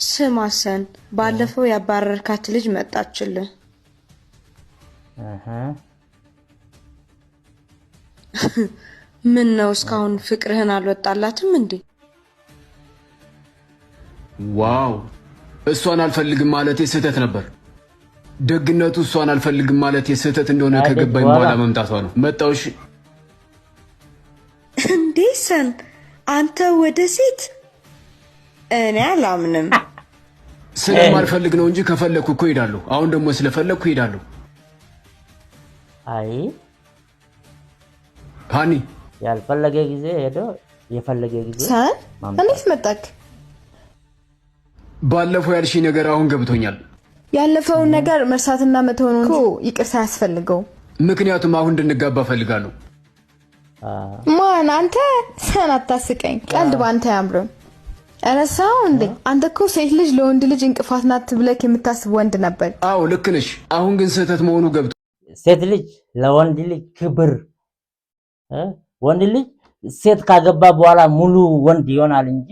ስማሰን ባለፈው ያባረርካት ልጅ መጣችልህ። ምን ነው እስካሁን ፍቅርህን አልወጣላትም እንዴ? ዋው እሷን አልፈልግም ማለት ስህተት ነበር። ደግነቱ እሷን አልፈልግም ማለት ስህተት እንደሆነ ከገባኝ በኋላ መምጣቷ ነው። መጣውሽ እንዴ ሰን አንተ ወደ ሴት እኔ አላምንም። ስለማልፈልግ ነው እንጂ ከፈለኩ እኮ ሄዳለሁ። አሁን ደግሞ ስለፈለኩ ሄዳለሁ። አይ ሃኒ ያልፈለገ ጊዜ ሄዶ የፈለገ ጊዜ ሰን እንዴት መጣክ? ባለፈው ያልሽ ነገር አሁን ገብቶኛል። ያለፈውን ነገር መርሳትና መተው ነው እንጂ ይቅርታ ያስፈልገው። ምክንያቱም አሁን እንድንጋባ ፈልጋለሁ። ማን አንተ? ሰን አታስቀኝ። ቀልድ ባንተ ያምርም። እረሳው እንዴ? አንተ እኮ ሴት ልጅ ለወንድ ልጅ እንቅፋት ናት ብለህ የምታስብ ወንድ ነበር። አዎ ልክ ነሽ። አሁን ግን ስህተት መሆኑ ገብቶ ሴት ልጅ ለወንድ ልጅ ክብር ወንድ ልጅ ሴት ካገባ በኋላ ሙሉ ወንድ ይሆናል እንጂ